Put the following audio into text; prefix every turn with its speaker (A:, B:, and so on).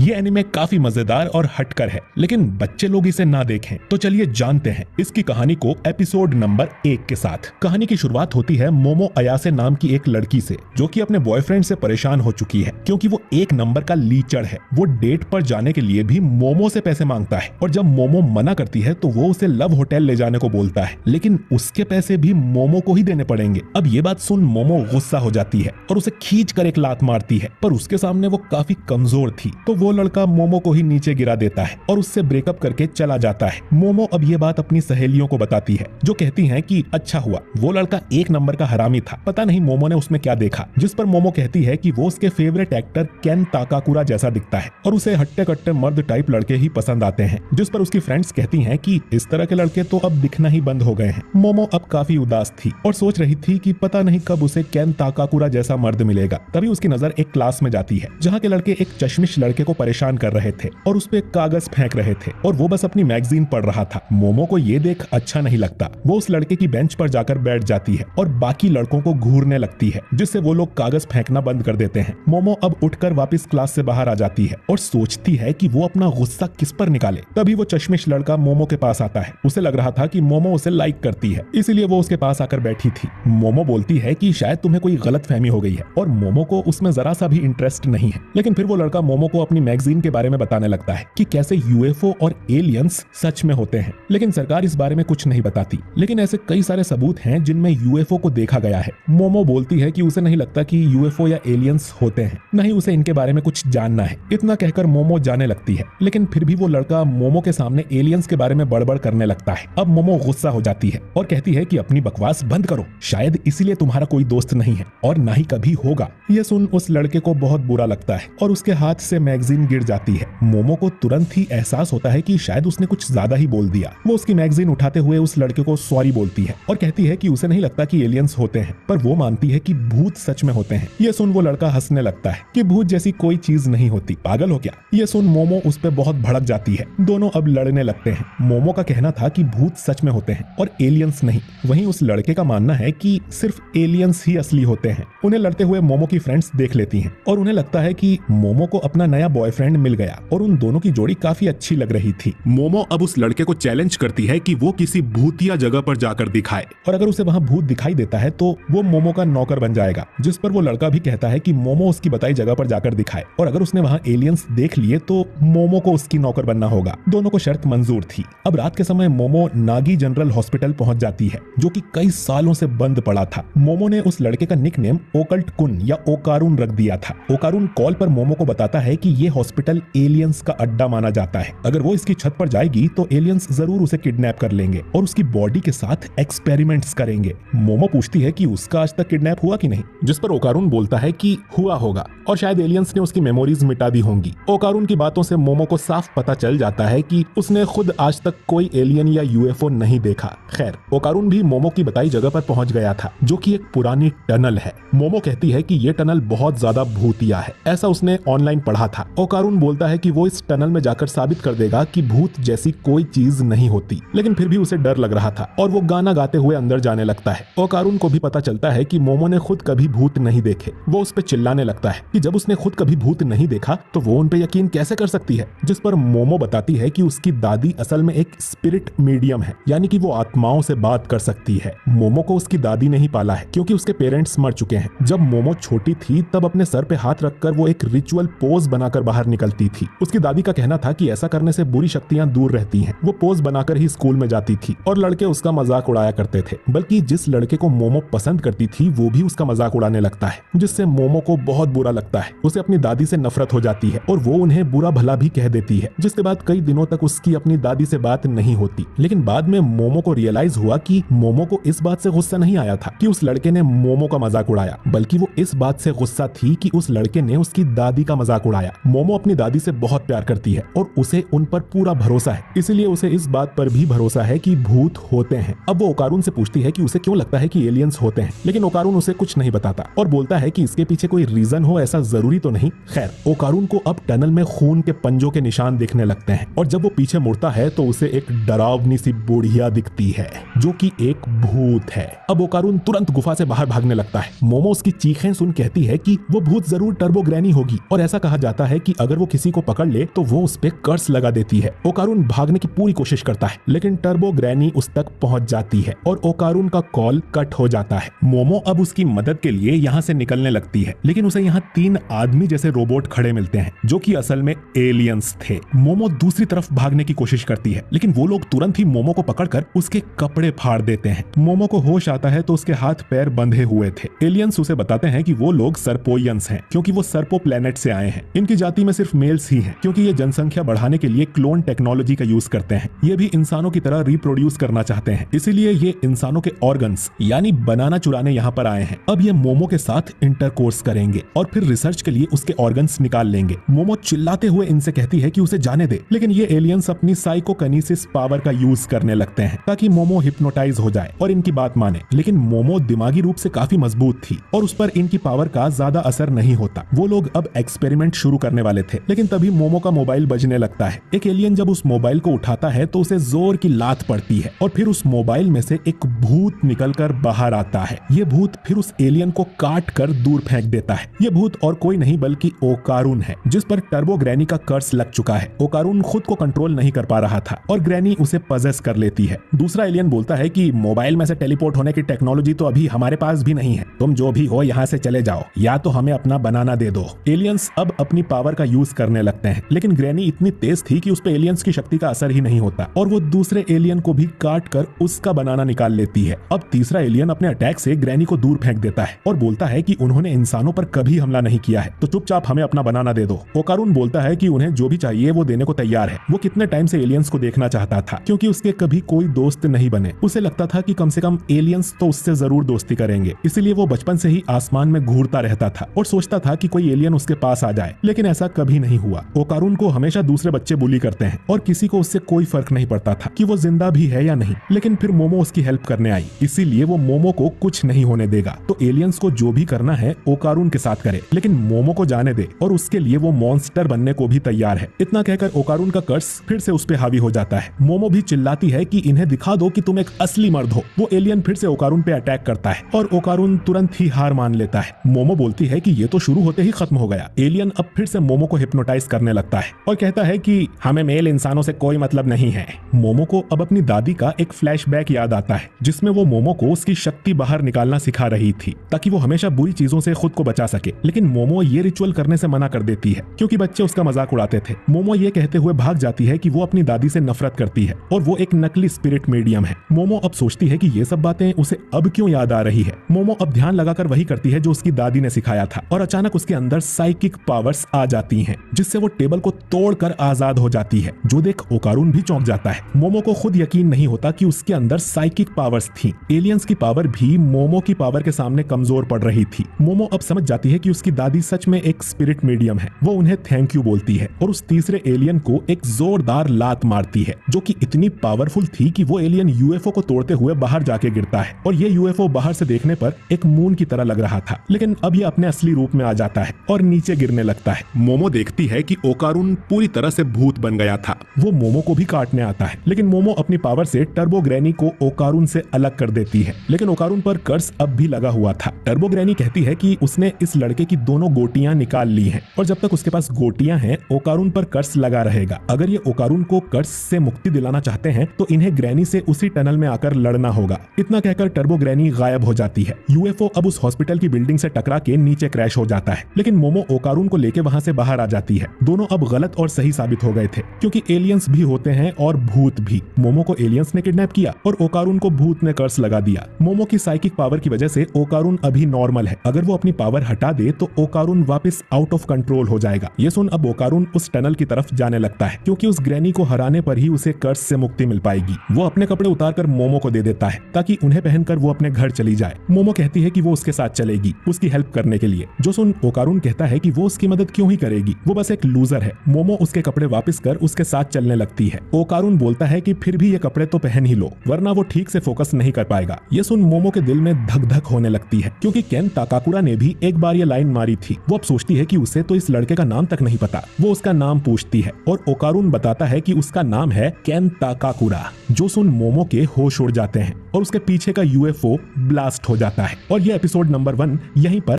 A: ये एनिमे काफी मजेदार और हटकर है, लेकिन बच्चे लोग इसे ना देखें। तो चलिए जानते हैं इसकी कहानी को एपिसोड नंबर 1 के साथ। कहानी की शुरुआत होती है मोमो अयासे नाम की एक लड़की से, जो कि अपने बॉयफ्रेंड से परेशान हो चुकी है क्योंकि वो एक नंबर का लीचड़ है। वो डेट पर जाने के लिए भी मोमो से पैसे मांगता है और जब मोमो मना करती है तो वो उसे लव होटल ले जाने को बोलता है, लेकिन उसके पैसे भी मोमो को ही देने पड़ेंगे। अब ये बात सुन मोमो गुस्सा हो जाती है और उसे खींच कर एक लात मारती है, पर उसके सामने वो काफी कमजोर थी तो वो लड़का मोमो को ही नीचे गिरा देता है और उससे ब्रेकअप करके चला जाता है। मोमो अब ये बात अपनी सहेलियों को बताती है, जो कहती हैं कि अच्छा हुआ वो लड़का एक नंबर का हरामी था, पता नहीं मोमो ने उसमें क्या देखा। जिस पर मोमो कहती है कि वो उसके फेवरेट एक्टर केन ताकाकुरा जैसा दिखता है और उसे हट्टे कट्टे मर्द टाइप लड़के ही पसंद आते हैं। जिस पर उसकी फ्रेंड्स कहती हैं कि इस तरह के लड़के तो अब दिखना ही बंद हो गए हैं। मोमो अब काफी उदास थी और सोच रही थी कि पता नहीं कब उसे केन ताकाकुरा जैसा मर्द मिलेगा। तभी उसकी नजर एक क्लास में जाती है जहाँ के लड़के एक चश्मिश लड़के को परेशान कर रहे थे और उस पे कागज फेंक रहे थे और वो बस अपनी मैगजीन पढ़ रहा था। मोमो को ये देख अच्छा नहीं लगता। वो उस लड़के की बेंच पर जाकर बैठ जाती है और बाकी लड़कों को घूरने लगती है, जिससे वो लोग कागज फेंकना बंद कर देते हैं। मोमो अब उठकर वापस क्लास से बाहर आ जाती है और सोचती है कि वो अपना गुस्सा किस पर निकाले। तभी वो चश्मिश लड़का मोमो के पास आता है। उसे लग रहा था कि मोमो उसे लाइक करती है, इसीलिए वो उसके पास आकर बैठी थी। मोमो बोलती है कि शायद तुम्हें कोई गलतफहमी हो गई है और मोमो को उसमें जरा सा भी इंटरेस्ट नहीं है। लेकिन फिर वो लड़का मोमो को अपनी मैगजीन के बारे में बताने लगता है कि कैसे यूएफओ और एलियंस सच में होते हैं, लेकिन सरकार इस बारे में कुछ नहीं बताती। लेकिन ऐसे कई सारे सबूत हैं जिनमें यूएफओ को देखा गया है। मोमो बोलती है कि उसे नहीं लगता कि यूएफओ या एलियंस होते हैं, नहीं उसे इनके बारे में कुछ जानना है। इतना कहकर मोमो जाने लगती है, लेकिन फिर भी वो लड़का मोमो के सामने एलियंस के बारे में बड़बड़ करने लगता है। अब मोमो गुस्सा हो जाती है और कहती है कि अपनी बकवास बंद करो, शायद इसीलिए तुम्हारा कोई दोस्त नहीं है और ना ही कभी होगा। यह सुन उस लड़के को बहुत बुरा लगता है और उसके हाथ से मैगजीन गिर जाती है। मोमो को तुरंत ही एहसास होता है कि शायद उसने कुछ ज्यादा ही बोल दिया। वो उसकी मैगजीन उठाते हुए उस लड़के को सॉरी बोलती है और कहती है कि उसे नहीं लगता कि एलियंस होते हैं, पर वो मानती है कि भूत सच में होते हैं। यह सुन वो लड़का हंसने लगता है कि भूत जैसी कोई चीज नहीं होती, पागल हो क्या। यह सुन मोमो उस पर बहुत भड़क जाती है। दोनों अब लड़ने लगते हैं। मोमो का कहना था कि भूत सच में होते हैं और एलियंस नहीं। वहीं उस लड़के का मानना है कि सिर्फ एलियंस ही असली होते हैं। उन्हें लड़ते हुए मोमो की फ्रेंड्स देख लेती हैं और उन्हें लगता है कि मोमो को अपना नया बॉयफ्रेंड मिल गया और उन दोनों की जोड़ी काफी अच्छी लग रही थी। मोमो अब उस लड़के को चैलेंज करती है कि वो किसी भूतिया जगह पर जाकर दिखाए और अगर उसे वहां भूत दिखाई देता है तो वो मोमो का नौकर बन जाएगा। जिस पर वो लड़का भी कहता है कि मोमो उसकी बताई जगह पर जाकर दिखाए और अगर उसने वहां एलियंस देख लिए तो मोमो को उसकी नौकर बनना होगा। दोनों को शर्त मंजूर थी। अब रात के समय मोमो नागी जनरल हॉस्पिटल पहुंच जाती है, जो कि कई सालों से बंद पड़ा था। मोमो ने उस लड़के का निकनेम ओकल्ट कुन या ओकारुन रख दिया था। ओकारुन कॉल पर मोमो को बताता है कि ये हॉस्पिटल एलियंस का अड्डा माना जाता है। अगर वो इसकी छत पर जाएगी तो एलियंस जरूर उसे किडनैप कर लेंगे और उसकी बॉडी के साथ एक्सपेरिमेंट्स करेंगे। मोमो पूछती है कि उसका आज तक किडनैप हुआ कि नहीं, जिस पर ओकारुन बोलता है कि हुआ होगा और शायद एलियंस ने उसकी मेमोरीज मिटा दी होंगी। ओकारुन की बातों से मोमो को साफ पता चल जाता है कि उसने खुद आज तक कोई एलियन या यूएफओ नहीं देखा। खैर, ओकारुन भी मोमो की बताई जगह पर पहुंच गया था, जो कि एक पुरानी टनल है। मोमो कहती है कि ये टनल बहुत ज्यादा भूतिया है, ऐसा उसने ऑनलाइन पढ़ा था। ओकारुन बोलता है कि वो इस टनल में जाकर साबित कर देगा कि भूत जैसी कोई चीज नहीं होती, लेकिन फिर भी उसे डर लग रहा था और वो गाना गाते हुए अंदर जाने लगता है। ओकारुन को भी पता चलता है कि मोमो ने खुद कभी भूत नहीं देखे। वो उस पे चिल्लाने लगता है कि जब उसने खुद कभी भूत नहीं देखा तो वो उन पे यकीन कैसे कर सकती है। जिस पर मोमो बताती है कि उसकी दादी असल में एक स्पिरिट मीडियम है, यानी कि वो आत्माओं से बात कर सकती है। मोमो को उसकी दादी ने ही पाला है क्योंकि उसके पेरेंट्स मर चुके हैं। जब मोमो छोटी थी तब अपने सर पे हाथ रखकर वो एक रिचुअल पोज बनाकर बाहर निकलती थी। उसकी दादी का कहना था कि ऐसा करने से बुरी शक्तियां दूर रहती हैं। वो पोज बनाकर ही स्कूल में जाती थी और लड़के उसका मजाक उड़ाया करते थे, बल्कि जिस लड़के को मोमो पसंद करती थी वो भी उसका मजाक उड़ाने लगता है, जिससे मोमो को बहुत बुरा लगता है। उसे अपनी दादी से नफरत हो जाती है और वो उन्हें बुरा भला भी कह देती है, जिसके बाद कई दिनों तक उसकी अपनी दादी से बात नहीं होती। लेकिन बाद में मोमो को रियलाइज हुआ कि मोमो को इस बात से गुस्सा नहीं आया था कि उस लड़के ने मोमो का मजाक उड़ाया, बल्कि वो इस बात से गुस्सा थी कि उस लड़के ने उसकी दादी का मजाक उड़ाया। मोमो अपनी दादी से बहुत प्यार करती है और उसे उन पर पूरा भरोसा है, इसलिए उसे इस बात पर भी भरोसा है कि भूत होते हैं। अब वो ओकारुन से पूछती है कि उसे क्यों लगता है कि एलियंस होते हैं, लेकिन ओकारुन उसे कुछ नहीं बताता और बोलता है कि इसके पीछे कोई रीजन हो ऐसा जरूरी तो नहीं। खैर, ओकारुन को अब टनल में खून के पंजों के निशान दिखने लगते हैं और जब वो पीछे मुड़ता है तो उसे एक डरावनी सी बुढ़िया दिखती है जो कि एक भूत है। अब ओकारुन तुरंत गुफा से बाहर भागने लगता है। मोमो उसकी चीखें सुन कहती है कि वो भूत जरूर टर्बो ग्रैनी होगी और ऐसा कहा जाता है कि कि अगर वो किसी को पकड़ ले तो वो उस पे कर्स लगा देती है। ओकारून भागने की पूरी कोशिश करता है, लेकिन टर्बो ग्रैनी उस तक पहुंच जाती है और ओकारून का कॉल कट हो जाता है। मोमो अब उसकी मदद के लिए यहाँ से निकलने लगती है, लेकिन उसे यहाँ 3 आदमी जैसे रोबोट खड़े मिलते हैं जो कि असल में एलियंस थे। मोमो दूसरी तरफ भागने की कोशिश करती है, लेकिन वो लोग तुरंत ही मोमो को पकड़कर उसके कपड़े फाड़ देते हैं। मोमो को होश आता है तो उसके हाथ पैर बंधे हुए थे। एलियंस उसे बताते हैं कि वो लोग सर्पोइयंस हैं, क्योंकि वो सर्पो प्लेनेट से आए हैं। इनकी जाति में सिर्फ मेल्स ही हैं, क्योंकि ये जनसंख्या बढ़ाने के लिए क्लोन टेक्नोलॉजी का यूज करते हैं। ये भी इंसानों की तरह रिप्रोड्यूस करना चाहते हैं, इसीलिए ये इंसानों के ऑर्गन्स यानी बनाना चुराने यहाँ पर आए हैं। अब ये मोमो के साथ इंटरकोर्स करेंगे और फिर रिसर्च के लिए उसके ऑर्गन्स निकाल लेंगे। मोमो चिल्लाते हुए इनसे कहती है कि उसे जाने दे, लेकिन ये एलियंस अपनी साइकोकिनेसिस पावर का यूज करने लगते हैं ताकि मोमो हिप्नोटाइज हो जाए और इनकी बात माने। लेकिन मोमो दिमागी रूप से काफी मजबूत थी और उस पर इनकी पावर का ज्यादा असर नहीं होता। वो लोग अब एक्सपेरिमेंट शुरू करने वाले थे, लेकिन तभी मोमो का मोबाइल बजने लगता है। एक एलियन जब उस मोबाइल को उठाता है तो उसे जोर की लात पड़ती है और फिर उस मोबाइल में से एक भूत निकलकर बाहर आता है। ये भूत फिर उस एलियन को काट कर दूर फेंक देता है। ये भूत और कोई नहीं बल्कि ओकारून है, जिस पर टर्बो ग्रैनी का कर्स लग चुका है। ओकारून खुद को कंट्रोल नहीं कर पा रहा था और ग्रैनी उसे पजेस कर लेती है। दूसरा एलियन बोलता है कि मोबाइल में से टेलीपोर्ट होने की टेक्नोलॉजी तो अभी हमारे पास भी नहीं है, तुम जो भी हो यहाँ से चले जाओ या तो हमें अपना बनाना दे दो। एलियंस अब अपनी पावर का यूज करने लगते हैं, लेकिन ग्रैनी इतनी तेज थी कि उस पे एलियंस की शक्ति का असर ही नहीं होता और वो दूसरे एलियन को भी काट कर उसका बनाना निकाल लेती है। अब तीसरा एलियन अपने अटैक से ग्रैनी को दूर फेंक देता है और बोलता है कि उन्होंने इंसानों पर कभी हमला नहीं किया है, तो चुपचाप हमें अपना बनाना दे दो। ओकारून बोलता है कि उन्हें जो भी चाहिए वो देने को तैयार है। वो कितने टाइम से एलियंस को देखना चाहता था, क्योंकि उसके कभी कोई दोस्त नहीं बने। उसे लगता था कि कम से कम एलियंस तो उससे जरूर दोस्ती करेंगे, इसलिए वो बचपन से ही आसमान में घूरता रहता था और सोचता था कि कोई एलियन उसके पास आ जाए, लेकिन ऐसा कभी नहीं हुआ। ओकारून को हमेशा दूसरे बच्चे बुली करते हैं और किसी को उससे कोई फर्क नहीं पड़ता था कि वो जिंदा भी है या नहीं। लेकिन फिर मोमो उसकी हेल्प करने आई, इसीलिए वो मोमो को कुछ नहीं होने देगा। तो एलियंस को जो भी करना है ओकारून के साथ करे, लेकिन मोमो को जाने दे और उसके लिए वो मॉन्स्टर बनने को भी तैयार है। इतना कहकर ओकारून का कर्स फिर से उस पे हावी हो जाता है। मोमो भी चिल्लाती है कि इन्हें दिखा दो कि तुम एक असली मर्द हो। वो एलियन फिर से ओकारून पे अटैक करता है और ओकारून तुरंत ही हार मान लेता है। मोमो बोलती है कि ये तो शुरू होते ही खत्म हो गया। एलियन अब फिर से मोमो को हिप्नोटाइज करने लगता है और कहता है कि हमें मेल इंसानों से कोई मतलब नहीं है। मोमो को अब अपनी दादी का एक फ्लैशबैक याद आता है, जिसमें वो मोमो को उसकी शक्ति बाहर निकालना सिखा रही थी ताकि वो हमेशा बुरी चीजों से खुद को बचा सके। लेकिन मोमो ये रिचुअल करने से मना कर देती है, क्योंकि बच्चे उसका मजाक उड़ाते थे। मोमो ये कहते हुए भाग जाती है कि वो अपनी दादी से नफरत करती है और वो एक नकली स्पिरिट मीडियम है। मोमो अब सोचती है कि ये सब बातें उसे अब क्यों याद आ रही है। मोमो अब ध्यान लगाकर वही करती है जो उसकी दादी ने सिखाया था और अचानक उसके अंदर साइकिक पावर्स आ जाती हैं, जिससे वो टेबल को तोड़कर आजाद हो जाती है, जो देख ओकारून भी चौंक जाता है। मोमो को खुद यकीन नहीं होता कि उसके अंदर साइकिक पावर्स थी। एलियंस की पावर भी मोमो की पावर के सामने कमजोर पड़ रही थी। मोमो अब समझ जाती है कि उसकी दादी सच में एक स्पिरिट मीडियम है। वो उन्हें थैंक यू बोलती है और उस तीसरे एलियन को एक जोरदार लात मारती है, जो कि इतनी पावरफुल थी कि वो एलियन यूएफओ को तोड़ते हुए बाहर जाके गिरता है और ये यूएफओ बाहर से देखने पर एक मून की तरह लग रहा था, लेकिन अब ये अपने असली रूप में आ जाता है और नीचे गिरने लगता है। मोमो देखती है कि ओकारून पूरी तरह से भूत बन गया था। वो मोमो को भी काटने आता है, लेकिन मोमो अपनी पावर से टर्बो ग्रैनी को ओकारून से अलग कर देती है, लेकिन ओकारून पर कर्स अब भी लगा हुआ था। टर्बो ग्रैनी कहती है कि उसने इस लड़के की दोनों गोटियां निकाल ली हैं और जब तक उसके पास गोटियां हैं ओकारून पर कर्स लगा रहेगा। अगर ये ओकारून को कर्स से मुक्ति दिलाना चाहते हैं तो इन्हें ग्रैनी से उसी टनल में आकर लड़ना होगा। इतना कहकर टर्बो ग्रैनी गायब हो जाती है। यूएफओ अब उस हॉस्पिटल की बिल्डिंग से टकरा के नीचे क्रैश हो जाता है, लेकिन मोमो ओकारून को लेके वहां से बाहर आ जाती है। दोनों अब गलत और सही साबित हो गए थे, क्योंकि एलियंस भी होते हैं और भूत भी। मोमो को एलियंस ने किडनैप किया और ओकारून को भूत ने कर्स लगा दिया। मोमो की साइकिक पावर की वजह से ओकारून अभी नॉर्मल है। अगर वो अपनी पावर हटा दे तो ओकारून वापस आउट ऑफ कंट्रोल हो जाएगा। ये सुन अब ओकारून उस टनल की तरफ जाने लगता है, क्योंकि उस ग्रैनी को हराने पर ही उसे कर्स से मुक्ति मिल पाएगी। वो अपने कपड़े उतारकर मोमो को दे देता है ताकि उन्हें पहनकर वो अपने घर चली जाए। मोमो कहती है कि वो उसके साथ चलेगी उसकी हेल्प करने के लिए, जो सुन ओकारून कहता है कि वो उसकी मदद क्यों ही करेगी, वो बस एक लूजर है। मोमो उसके कपड़े वापस कर उसके साथ चलने लगती है। ओकारून बोलता है कि फिर भी ये कपड़े तो पहन ही लो, वरना वो ठीक से फोकस नहीं कर पाएगा। ये सुन मोमो के दिल में धक धक होने लगती है, क्योंकि केन ताकाकुरा ने भी एक बार ये लाइन मारी थी। वो अब सोचती है कि उसे तो इस लड़के का नाम तक नहीं पता। वो उसका नाम पूछती है और ओकारून बताता है कि उसका नाम है केन ताकाकुरा। जो सुन मोमो के होश उड़ जाते हैं और उसके पीछे का यूएफओ ब्लास्ट हो जाता है। और ये एपिसोड नंबर 1 यहीं पर